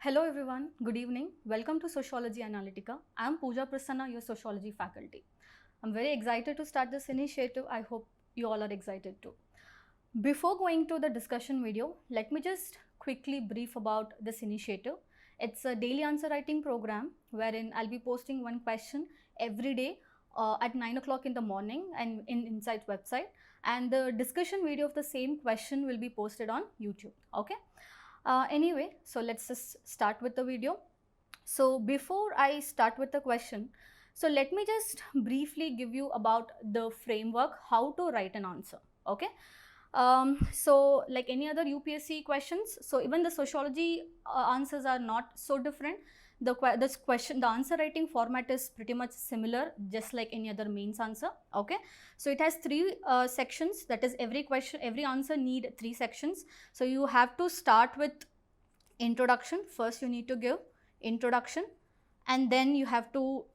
Hello everyone, good evening. Welcome to Sociology Analytica. I am Pooja Prasanna, your sociology faculty. I'm very excited to start this initiative. I hope you all are excited too. Before going to the discussion video, let me just quickly brief about this initiative. It's a daily answer writing program wherein I'll be posting one question every day at 9 o'clock in the morning and in Insight's website, and the discussion video of the same question will be posted on YouTube. Okay. Anyway, so let's just start with the video. So before I start with the question, so let me just briefly give you about the framework, how to write an answer. Okay. So like any other UPSC questions, so even the sociology answers are not so different. The answer writing format is pretty much similar, just like any other mains answer. Okay, so it has three sections. That is, every answer need three sections. So you have to start with introduction. First you need to give introduction, and then you have to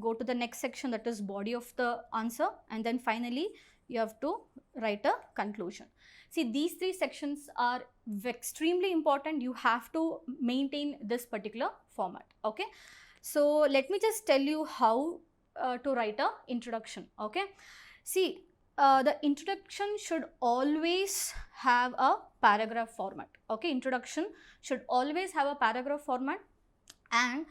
go to the next section, that is body of the answer, and then finally you have to write a conclusion. See, these three sections are extremely important. You have to maintain this particular format. Okay, so let me just tell you how to write a introduction. Okay, see, the introduction should always have a paragraph format. Okay, introduction should always have a paragraph format, and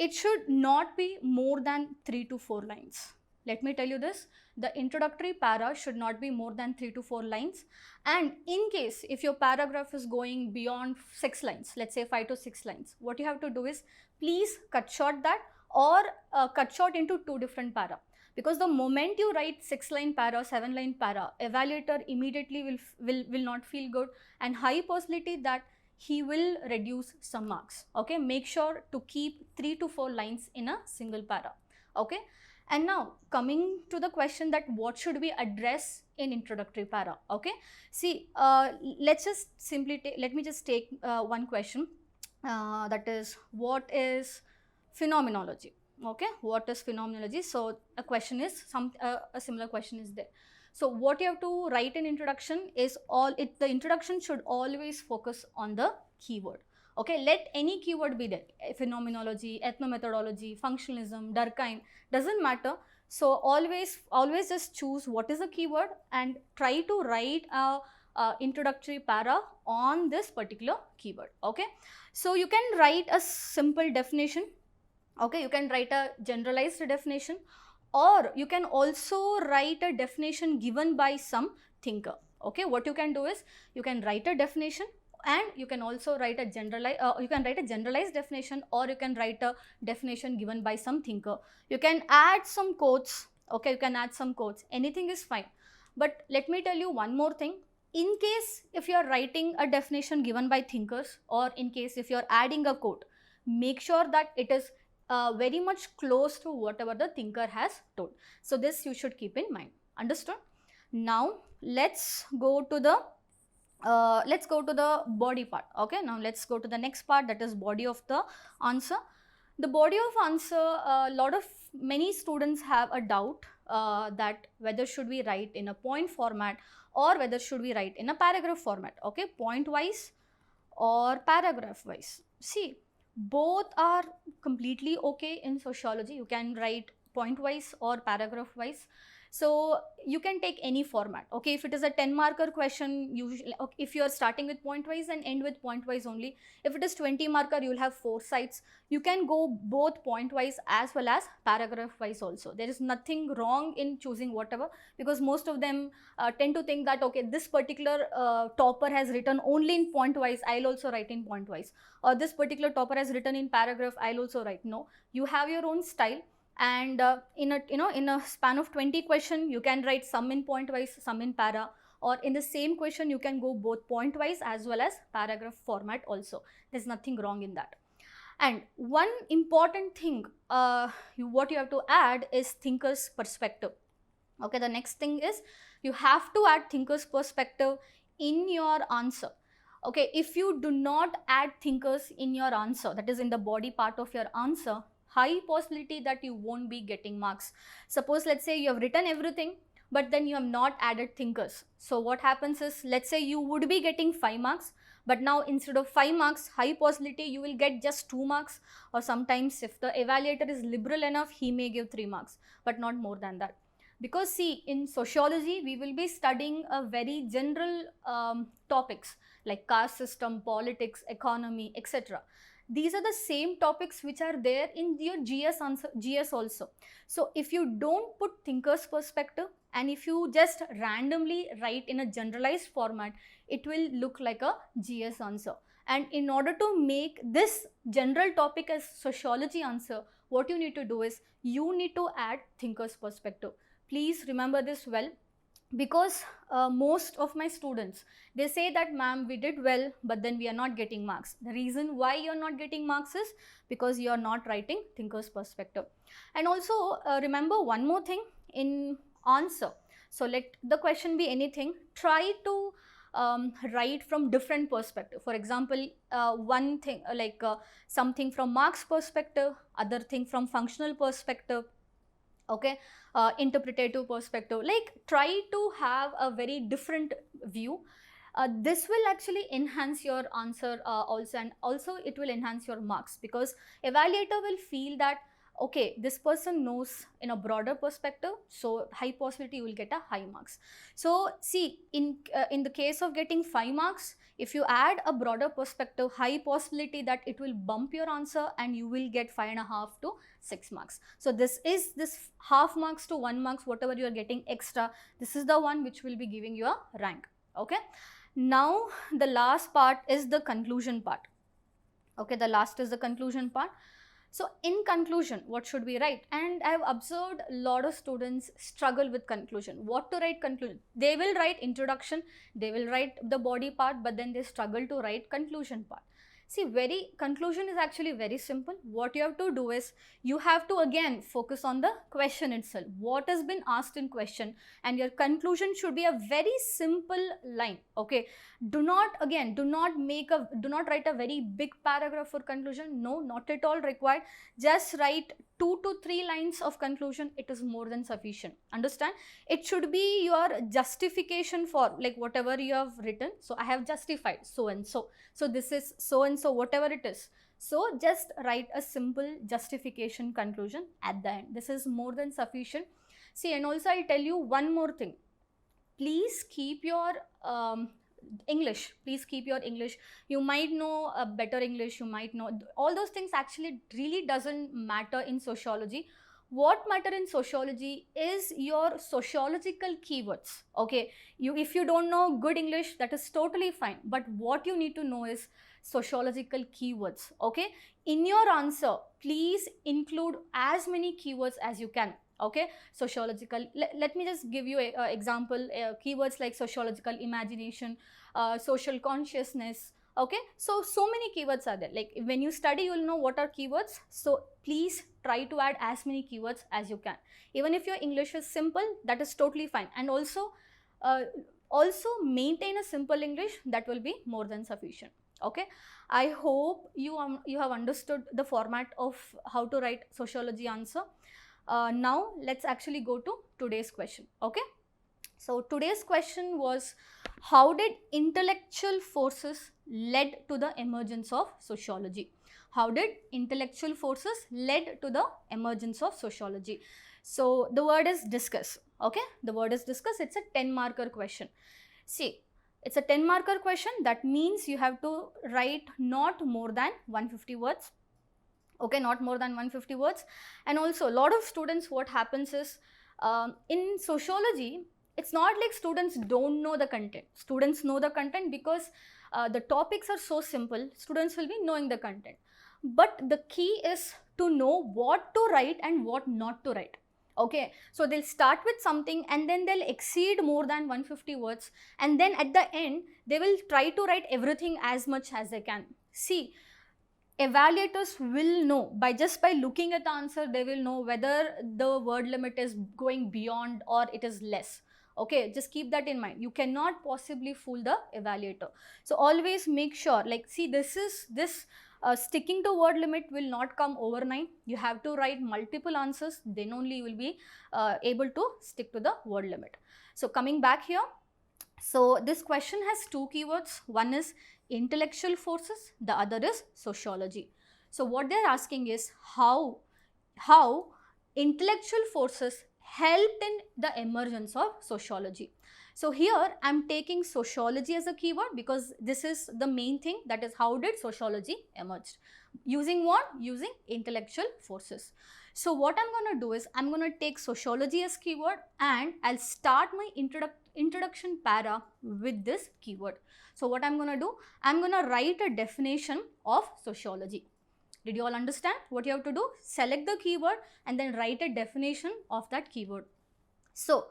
it should not be more than 3 to 4 lines. Let me tell you this, the introductory para should not be more than 3 to 4 lines. And in case if your paragraph is going beyond 6 lines, let's say 5 to 6 lines, what you have to do is please cut short that, or cut short into 2 different para. Because the moment you write 6-line para, 7-line para, evaluator immediately will not feel good, and high possibility that he will reduce some marks. Okay, make sure to keep 3 to 4 lines in a single para. Okay, and now coming to the question that what should we address in introductory para. Okay, see, let's just simply let me just take one question, that is, what is phenomenology? Okay, what is phenomenology? So a question is a similar question is there. So what you have to write in introduction is the introduction should always focus on the keyword. Okay, let any keyword be there, phenomenology, ethnomethodology, functionalism, Durkheim, doesn't matter. So always just choose what is the keyword and try to write a introductory para on this particular keyword. Okay, so you can write a simple definition. Okay, you can write a generalized definition, or you can also write a definition given by some thinker. Okay, what you can do is you can write a definition, and you can also write a generalized definition, or you can write a definition given by some thinker. You can add some quotes. Okay, you can add some quotes, anything is fine. But let me tell you one more thing. In case if you are writing a definition given by thinkers, or in case if you are adding a quote, make sure that it is very much close to whatever the thinker has told. So this you should keep in mind. Understood? Now let's go to the body part. Okay, now let's go to the next part, that is body of the answer. The body of answer, many students have a doubt that whether should we write in a point format or whether should we write in a paragraph format. Okay, point wise or paragraph wise. See, both are completely okay in sociology. You can write point wise or paragraph wise. So you can take any format. Okay, if it is a 10 marker question, usually, okay, if you are starting with point wise and end with point wise only. If it is 20 marker, you will have 4 sides. You can go both point wise as well as paragraph wise also. There is nothing wrong in choosing whatever, because most of them tend to think that, okay, this particular topper has written only in point wise, I'll also write in point wise, or this particular topper has written in paragraph, I'll also write. No, you have your own style. And in a span of 20 question, you can write some in point wise, some in para, or in the same question you can go both point wise as well as paragraph format also. There's nothing wrong in that. And one important thing what you have to add is thinker's perspective. Okay, the next thing is you have to add thinker's perspective in your answer. Okay, if you do not add thinkers in your answer, that is in the body part of your answer, high possibility that you won't be getting marks. Suppose let's say you have written everything, but then you have not added thinkers. So what happens is, let's say you would be getting 5 marks, but now instead of 5 marks, high possibility you will get just 2 marks, or sometimes if the evaluator is liberal enough, he may give 3 marks, but not more than that. Because see, in sociology we will be studying a very general topics like caste system, politics, economy, etc. These are the same topics which are there in your GS also. So if you don't put thinker's perspective, and if you just randomly write in a generalized format, it will look like a GS answer. And in order to make this general topic as sociology answer, what you need to do is you need to add thinker's perspective. Please remember this well, because most of my students, they say that ma'am, we did well, but then we are not getting marks. The reason why you're not getting marks is because you're not writing thinker's perspective. And also remember one more thing in answer. So let the question be anything, try to write from different perspective. For example, one thing something from Marx perspective, other thing from functional perspective, okay, interpretative perspective. Like, try to have a very different view. This will actually enhance your answer also, and also it will enhance your marks, because evaluator will feel that okay, this person knows in a broader perspective, so high possibility you will get a high marks. So see, in the case of getting 5 marks, if you add a broader perspective, high possibility that it will bump your answer and you will get 5.5 to 6 marks. So this is this half marks to 1 marks, whatever you are getting extra, this is the one which will be giving you a rank. Okay, now the last part is the conclusion part. Okay, the last is the conclusion part. So in conclusion, what should we write? And I have observed a lot of students struggle with conclusion. What to write conclusion? They will write introduction, they will write the body part, but then they struggle to write conclusion part. See, conclusion is actually very simple. What you have to do is, you have to again focus on the question itself. What has been asked in question, and your conclusion should be a very simple line. Okay, do not write a very big paragraph for conclusion. No, not at all required. Just write 2 to 3 lines of conclusion. It is more than sufficient. Understand? It should be your justification for like whatever you have written. So I have justified so and so. So this is so and so, whatever it is. So just write a simple justification conclusion at the end. This is more than sufficient. See, and also I'll tell you one more thing. Please keep your English. Please keep your English. You might know a better English, you might know all those things actually really doesn't matter in sociology. What matter in sociology is your sociological keywords. Okay, if you don't know good English, that is totally fine, but what you need to know is sociological keywords. Okay, in your answer, please include as many keywords as you can. Okay, sociological, let me just give you a example, keywords like sociological imagination, social consciousness. Okay, so many keywords are there. Like when you study, you will know what are keywords. So please try to add as many keywords as you can. Even if your English is simple, that is totally fine. And also maintain a simple English, that will be more than sufficient. Okay, I hope you have understood the format of how to write sociology answer. Now let's actually go to today's question. Okay, so today's question was, how did intellectual forces led to the emergence of sociology? How did intellectual forces led to the emergence of sociology? So the word is discuss. Okay, the word is discuss. It's a 10 marker question. See, it's a 10 marker question. That means you have to write not more than 150 words. Okay, not more than 150 words. And also a lot of students, what happens is, in sociology, it's not like students don't know the content. Students know the content because the topics are so simple. Students will be knowing the content. But the key is to know what to write and what not to write. Okay, so they'll start with something and then they'll exceed more than 150 words. And then at the end, they will try to write everything as much as they can. See, evaluators will know by looking at the answer, they will know whether the word limit is going beyond or it is less. Okay, just keep that in mind. You cannot possibly fool the evaluator. So always make sure, like, see, this Sticking to word limit will not come overnight. You have to write multiple answers, then only you will be able to stick to the word limit. So coming back here, so this question has two keywords. One is intellectual forces, the other is sociology. So what they're asking is how intellectual forces helped in the emergence of sociology. So here I'm taking sociology as a keyword because this is the main thing, that is how did sociology emerge. Using what? Using intellectual forces. So what I'm going to do is I'm going to take sociology as keyword and I'll start my introduction para with this keyword. So what I'm going to do? I'm going to write a definition of sociology. Did you all understand what you have to do? Select the keyword and then write a definition of that keyword. So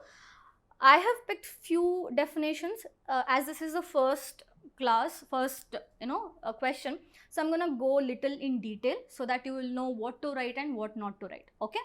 I have picked few definitions as this is the first class, question. So I'm going to go little in detail so that you will know what to write and what not to write. Okay.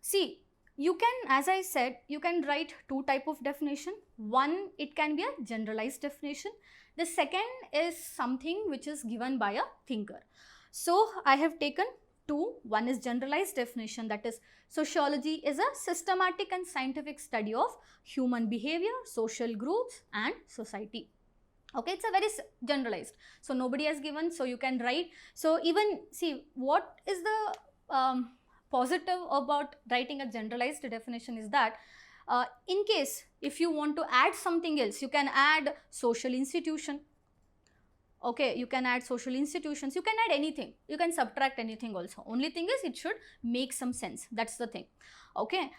See, you can, as I said, you can write two type of definition. One, it can be a generalized definition. The second is something which is given by a thinker. So I have taken two. One is generalized definition, that is sociology is a systematic and scientific study of human behavior, social groups and society. Okay, it's a very generalized. So nobody has given, so you can write. So even see what is the positive about writing a generalized definition is that in case if you want to add something else, you can add social institution. Okay, you can add social institutions, you can add anything, you can subtract anything also. Only thing is it should make some sense. That's the thing. Okay,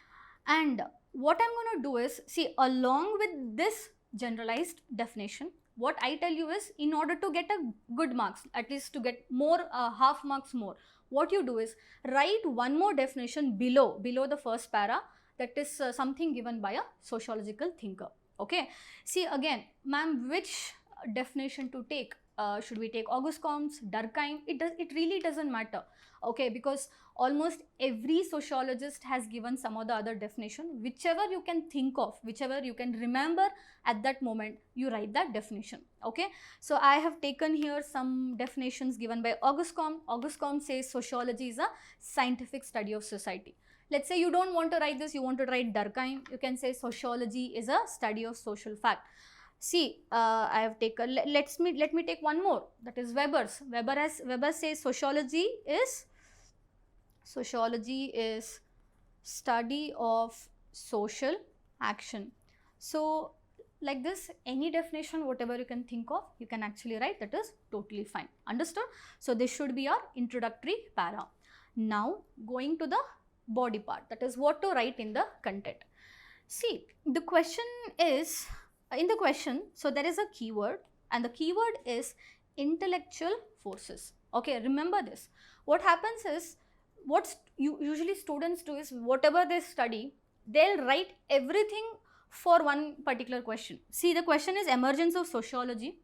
and what I'm going to do is, see, along with this generalized definition, what I tell you is, in order to get a good marks, at least to get more half marks more, what you do is write one more definition below the first para, that is something given by a sociological thinker. Okay, see again, ma'am, which definition to take? Should we take Auguste Comte's, Durkheim? It really doesn't matter. Okay, because almost every sociologist has given some or the other definition. Whichever you can think of, whichever you can remember at that moment, you write that definition. Okay, so I have taken here some definitions given by Auguste Comte. Auguste Comte says sociology is a scientific study of society. Let's say you don't want to write this, you want to write Durkheim, you can say sociology is a study of social fact. See, I have taken, let me take one more, that is Weber's. Weber says sociology is study of social action. So like this, any definition, whatever you can think of, you can actually write, that is totally fine. Understood? So this should be our introductory para. Now going to the body part, that is what to write in the content. See, the question is, in the question, so there is a keyword and the keyword is intellectual forces. Okay, remember this. What happens is, what usually students do is, whatever they study, they'll write everything for one particular question. See, the question is emergence of sociology.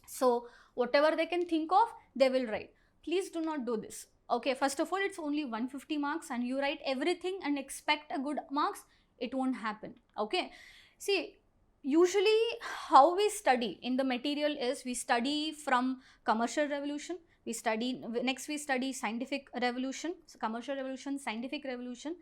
So whatever they can think of, they will write. Please do not do this. Okay, first of all, it's only 150 marks and you write everything and expect a good marks. It won't happen. Okay, see, usually how we study in the material is, we study from commercial revolution, we study scientific revolution, so commercial revolution, scientific revolution,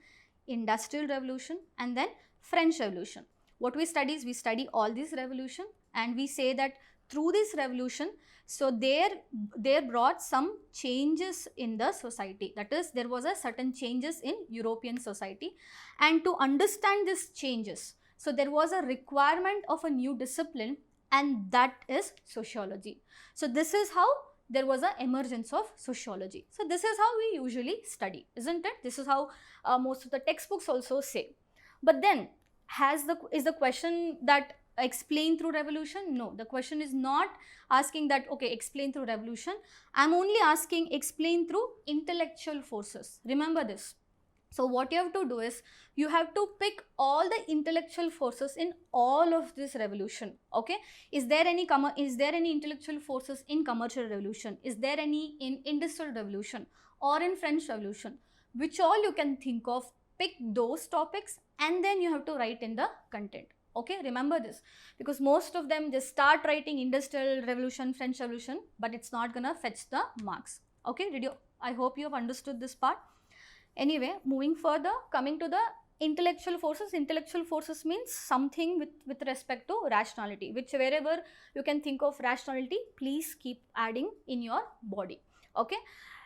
industrial revolution and then French revolution. What we study is, we study all these revolution and we say that through this revolution, so there brought some changes in the society, that is there was a certain changes in European society, and to understand these changes, so there was a requirement of a new discipline, and that is sociology. So this is how there was an emergence of sociology. So this is how we usually study, isn't it? This is how most of the textbooks also say. But then is the question that explain through revolution? No, the question is not asking that, okay, explain through revolution. I'm only asking explain through intellectual forces. Remember this. So what you have to do is, you have to pick all the intellectual forces in all of this revolution. Okay, is there any intellectual forces in commercial revolution? Is there any in industrial revolution or in French revolution? Which all you can think of, pick those topics and then you have to write in the content. Okay, remember this, because most of them just start writing industrial revolution, French revolution, but it's not gonna fetch the marks. Okay, I hope you have understood this part. Anyway, moving further, coming to the intellectual forces. Intellectual forces means something with respect to rationality, which wherever you can think of rationality, please keep adding in your body. Okay,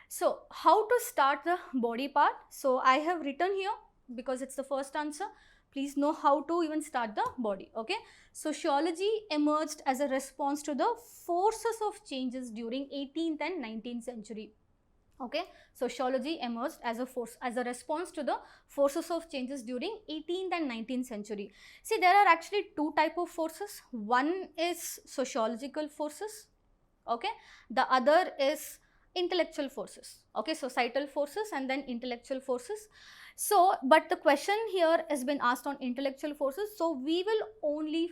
so how to start the body part? So I have written here because it's the first answer. Please know how to even start the body. Okay, sociology emerged as a response to the forces of changes during 18th and 19th century. Okay, sociology emerged as a response to the forces of changes during 18th and 19th century. See, there are actually two type of forces. One is sociological forces, okay, the other is intellectual forces, okay, societal forces and then intellectual forces. So but the question here has been asked on intellectual forces, so we will only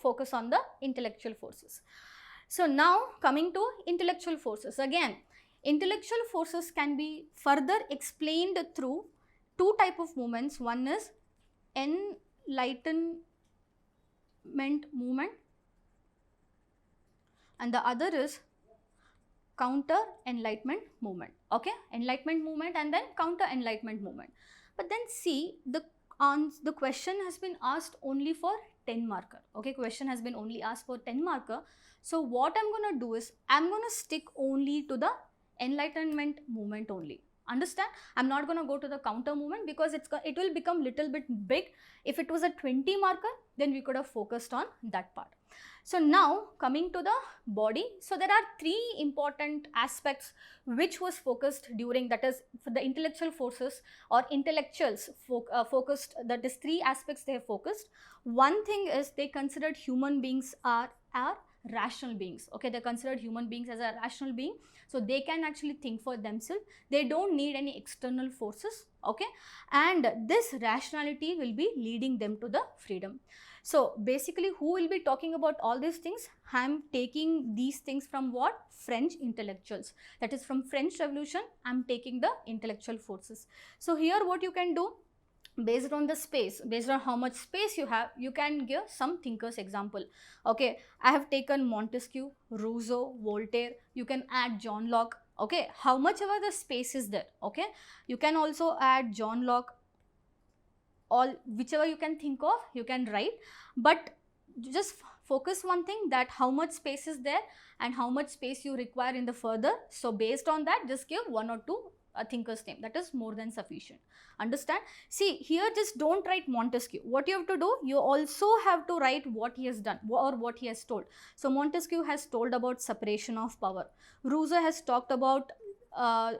focus on the intellectual forces. So now coming to intellectual forces, again intellectual forces can be further explained through two type of movements. One is enlightenment movement and the other is counter enlightenment movement. Okay, enlightenment movement and then counter enlightenment movement. But then see, the question has been asked only for 10 marker. Okay, question has been only asked for 10 marker. So what I'm going to do is I'm going to stick only to the enlightenment movement only. Understand? I'm not going to go to the counter movement because it will become little bit big. If it was a 20 marker, then we could have focused on that part. So now coming to the body, so there are three important aspects which was focused during, that is for the intellectual forces or intellectuals focused, that is three aspects they have focused. One thing is they considered human beings are rational beings. Okay, they considered human beings as a rational being, so they can actually think for themselves. They don't need any external forces. Okay, and this rationality will be leading them to the freedom. So basically, who will be talking about all these things? I am taking these things from what? French intellectuals. That is from French Revolution, I am taking the intellectual forces. So here what you can do, based on the space, based on how much space you have, you can give some thinkers example. Okay, I have taken Montesquieu, Rousseau, Voltaire. You can add John Locke. Okay, how much ever the space is there. Okay, you can also add John Locke, all whichever you can think of you can write, but just focus one thing, that how much space is there and how much space you require in the further. So based on that, just give one or two thinkers name, that is more than sufficient. Understand? See here, just don't write Montesquieu. What you have to do, you also have to write what he has done or what he has told. So Montesquieu has told about separation of power. Rousseau has talked about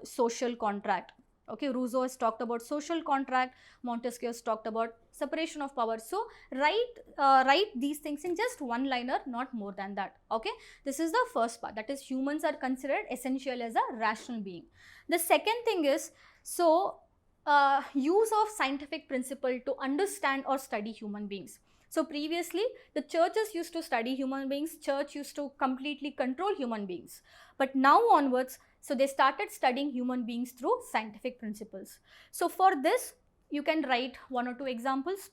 social contract. Okay, Rousseau has talked about social contract, Montesquieu has talked about separation of power. So write these things in just one liner, not more than that. Okay, this is the first part, that is humans are considered essential as a rational being. The second thing is, so use of scientific principle to understand or study human beings. So previously the churches used to study human beings, church used to completely control human beings, but now onwards, so they started studying human beings through scientific principles. So for this, you can write one or two examples.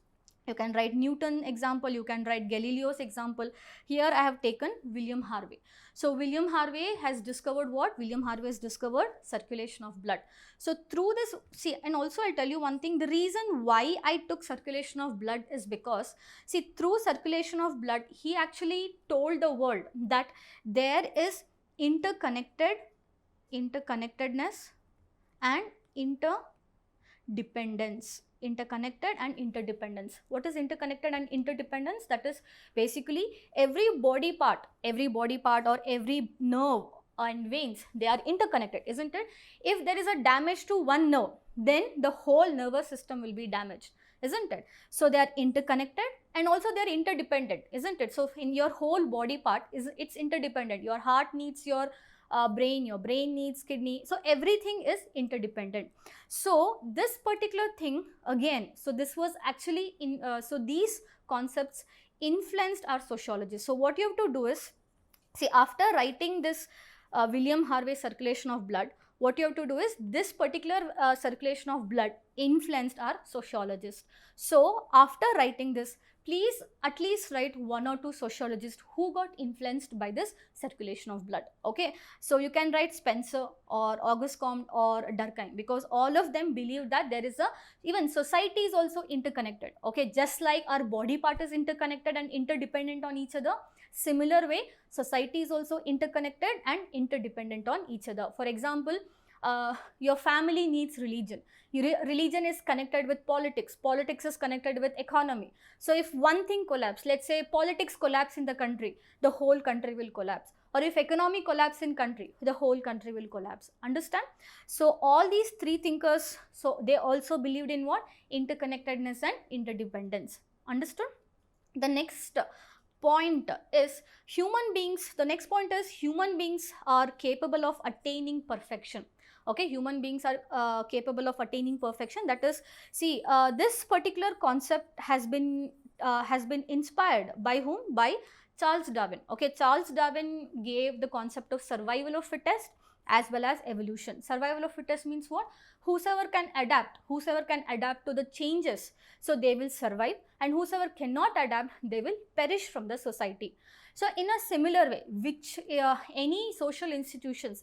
You can write Newton example, you can write Galileo's example. Here I have taken William Harvey. So William Harvey has discovered what? William Harvey has discovered circulation of blood. So through this, see, and also I'll tell you one thing, the reason why I took circulation of blood is because, see, through circulation of blood, he actually told the world that there is interconnectedness and interdependence. Interconnected and interdependence. What is interconnected and interdependence? That is basically every body part or every nerve and veins, they are interconnected, isn't it? If there is a damage to one nerve, then the whole nervous system will be damaged, isn't it? So they are interconnected and also they are interdependent, isn't it? So in your whole body part, it's interdependent. Your heart needs your brain, your brain needs kidney, so everything is interdependent. So this particular thing again, so this was actually in so these concepts influenced our sociology. So what you have to do is, see, after writing this William Harvey circulation of blood, what you have to do is, this particular circulation of blood influenced our sociologists. So after writing this, please at least write 1 or 2 sociologists who got influenced by this circulation of blood. Okay, so you can write Spencer or Auguste Comte or Durkheim, because all of them believe that there is a, even society is also interconnected. Okay, just like our body part is interconnected and interdependent on each other, similar way society is also interconnected and interdependent on each other. For example, your family needs religion. Religion is connected with politics. Politics is connected with economy. So if one thing collapses, let's say politics collapse in the country, the whole country will collapse. Or if economy collapse in country, the whole country will collapse. Understand? So all these three thinkers, so they also believed in what? Interconnectedness and interdependence. Understood? The next point is human beings. The next point is human beings are capable of attaining perfection. Okay, human beings are capable of attaining perfection. That is, see, this particular concept has been inspired by whom? By Charles Darwin. Okay, Charles Darwin gave the concept of survival of fittest as well as evolution. Survival of fittest means what? Whosoever can adapt to the changes, so they will survive, and whosoever cannot adapt, they will perish from the society. So in a similar way, which any social institutions,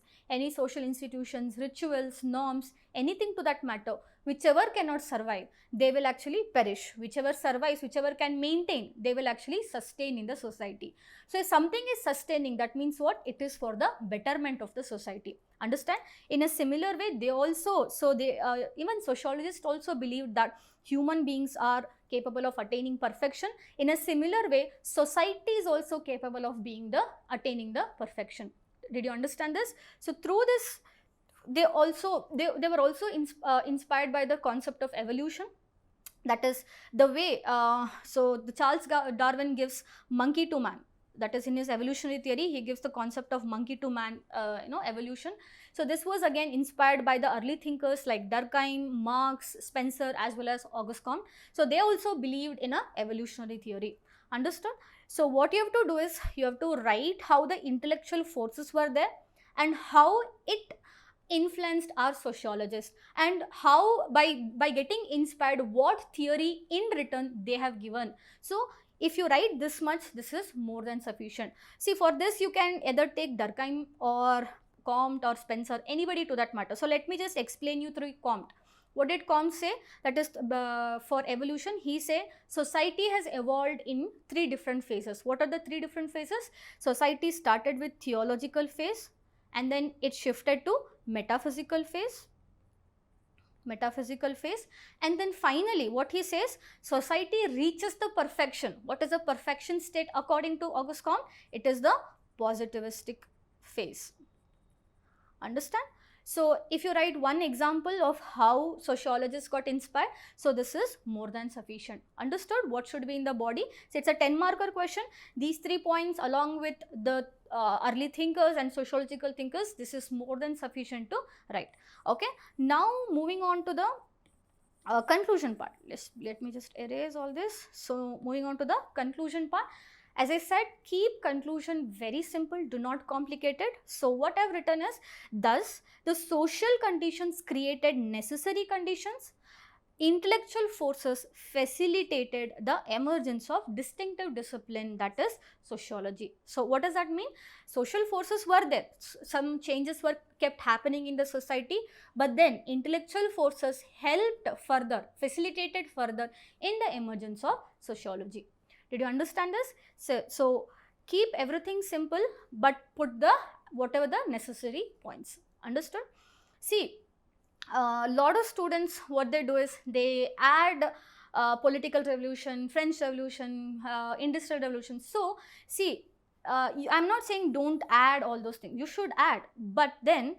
rituals, norms, anything to that matter, whichever cannot survive, they will actually perish. Whichever survives, whichever can maintain, they will actually sustain in the society. So if something is sustaining, that means what? It is for the betterment of the society. Understand? In a similar way, they also, so they even sociologists also believe that human beings are capable of attaining perfection. In a similar way, society is also capable of attaining the perfection. Did you understand this? So through this, they were also inspired by the concept of evolution. That is the way, so the Charles Darwin gives monkey to man. That is, in his evolutionary theory, he gives the concept of monkey to man, evolution. So this was again inspired by the early thinkers like Durkheim, Marx, Spencer, as well as Auguste Comte. So they also believed in a evolutionary theory. Understood? So what you have to do is, you have to write how the intellectual forces were there and how it influenced our sociologists, and how by getting inspired, what theory in return they have given. So if you write this much, this is more than sufficient. See, for this you can either take Durkheim or Comte or Spencer, anybody to that matter. So let me just explain you through Comte. What did Comte say? That is, for evolution, he say society has evolved in 3 different phases. What are the 3 different phases? Society started with theological phase, and then it shifted to metaphysical phase, and then finally what he says, society reaches the perfection. What is the perfection state according to Auguste Comte? It is the positivistic phase. Understand? So if you write one example of how sociologists got inspired, so this is more than sufficient. Understood? What should be in the body? So it's a 10-marker question. These 3 points along with the early thinkers and sociological thinkers, this is more than sufficient to write. Okay. Now moving on to the conclusion part. Let me just erase all this. So moving on to the conclusion part. As I said, keep conclusion very simple, do not complicate it. So what I've written is, thus the social conditions created necessary conditions, intellectual forces facilitated the emergence of distinctive discipline, that is sociology. So what does that mean? Social forces were there, some changes were kept happening in the society, but then intellectual forces helped further, facilitated further in the emergence of sociology. Did you understand this? So keep everything simple, but put the whatever the necessary points. Understood? See, a lot of students, what they do is they add political revolution, French revolution, industrial revolution. So see, I'm not saying don't add all those things. You should add, but then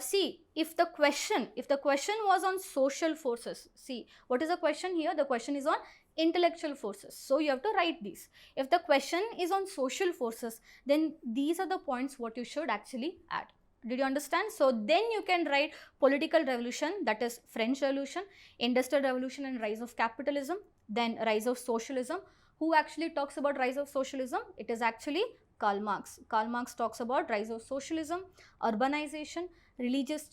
see, if the question was on social forces, see, what is the question here? The question is on intellectual forces. So you have to write these. If the question is on social forces, then these are the points what you should actually add. Did you understand? So then you can write political revolution, that is French Revolution, industrial revolution and rise of capitalism, then rise of socialism. Who actually talks about rise of socialism? It is actually Karl Marx. Karl Marx talks about rise of socialism, urbanization, religious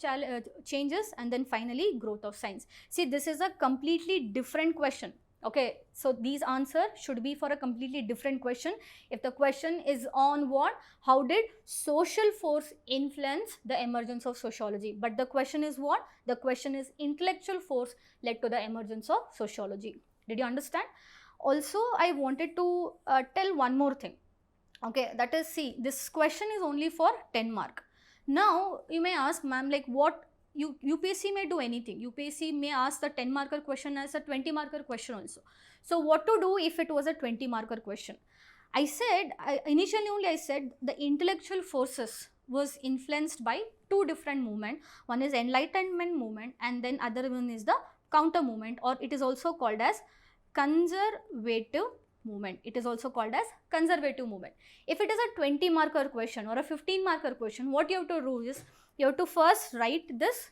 changes, and then finally growth of science. See, this is a completely different question. Okay, so these answers should be for a completely different question. If the question is on what, how did social force influence the emergence of sociology, but the question is what, the question is intellectual force led to the emergence of sociology. Did you understand? Also, I wanted to tell one more thing. Okay, that is, see, this question is only for 10 mark. Now you may ask, ma'am, like what, UPSC may do anything. UPSC may ask the 10 marker question as a 20 marker question also. So what to do if it was a 20 marker question? I said, initially only I said the intellectual forces was influenced by two different movements. One is enlightenment movement and then other one is the counter movement, or it is also called as conservative movement. It is also called as conservative movement. If it is a 20 marker question or a 15 marker question, what you have to do is, you have to first write this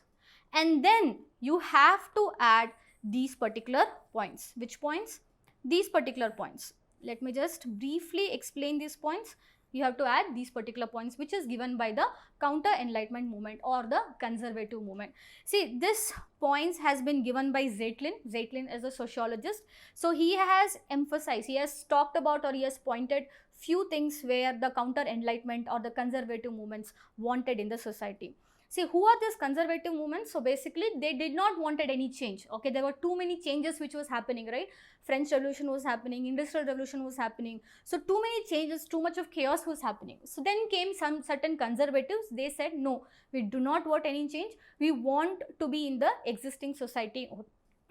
and then you have to add these particular points. Which points? These particular points. Let me just briefly explain these points. You have to add these particular points which is given by the counter enlightenment movement or the conservative movement. See, this points has been given by Zeitlin. Zeitlin is a sociologist. So he has emphasized, he has talked about, or he has pointed few things where the counter enlightenment or the conservative movements wanted in the society. See, who are these conservative movements? So basically they did not wanted any change. Okay, there were too many changes which was happening, right? French Revolution was happening, Industrial Revolution was happening. So too many changes, too much of chaos was happening. So then came some certain conservatives. They said, no, we do not want any change. We want to be in the existing society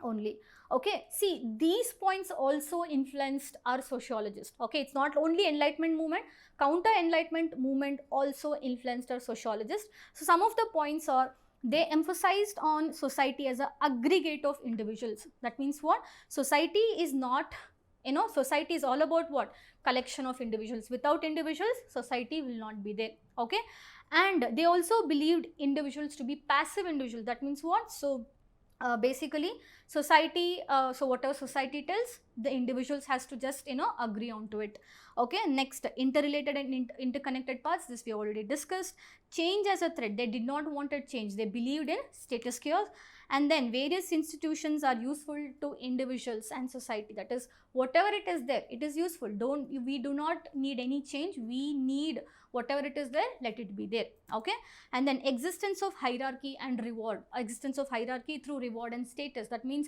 only. Okay, see, these points also influenced our sociologists. Okay, it's not only enlightenment movement, counter enlightenment movement also influenced our sociologists. So some of the points are, they emphasized on society as an aggregate of individuals. That means what? Society is not, society is all about what? Collection of individuals. Without individuals, society will not be there. Okay, and they also believed individuals to be passive individuals. That means what? So basically society, so whatever society tells, the individuals has to just agree on to it. Okay, next, interrelated and interconnected parts, this we already discussed. Change as a threat, they did not wanted change, they believed in status quo. And then various institutions are useful to individuals and society. That is, whatever it is there, it is useful. We do not need any change, we need whatever it is there, let it be there. Okay, and then existence of hierarchy and reward, existence of hierarchy through reward and status. That means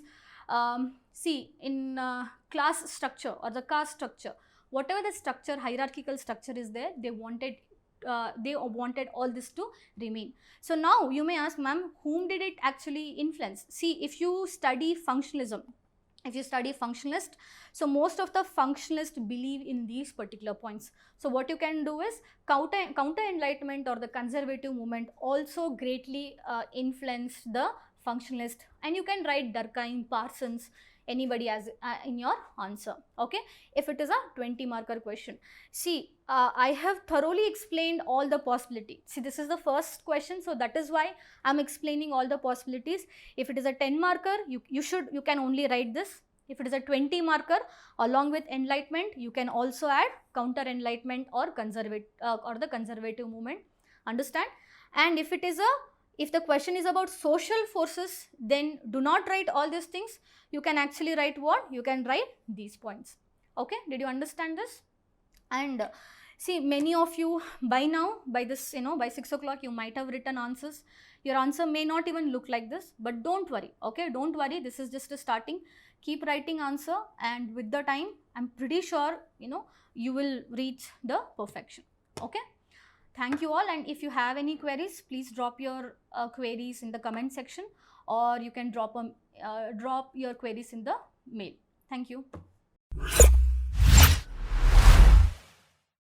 see, in class structure or the caste structure, whatever the structure, hierarchical structure is there, they wanted all this to remain. So now you may ask, ma'am, whom did it actually influence? See, if you study functionalism, if you study functionalist, so most of the functionalists believe in these particular points. So what you can do is, counter enlightenment or the conservative movement also greatly influenced the functionalist, and you can write Durkheim, Parsons, anybody as in your answer. Okay, if it is a 20 marker question. See, I have thoroughly explained all the possibilities. See, this is the first question, so that is why I'm explaining all the possibilities. If it is a 10 marker, you can only write this. If it is a 20 marker, along with enlightenment, you can also add counter enlightenment or the conservative movement. Understand? And if it is a, if the question is about social forces, then do not write all these things. You can actually write what? You can write these points. Okay, did you understand this? And see, many of you by now, by this, by 6 o'clock, you might have written answers. Your answer may not even look like this, but don't worry. Okay, don't worry. This is just a starting. Keep writing answer, and with the time, I'm pretty sure, you will reach the perfection. Okay. Thank you all, and if you have any queries, please drop your queries in the comment section, or you can drop your queries in the mail. Thank you.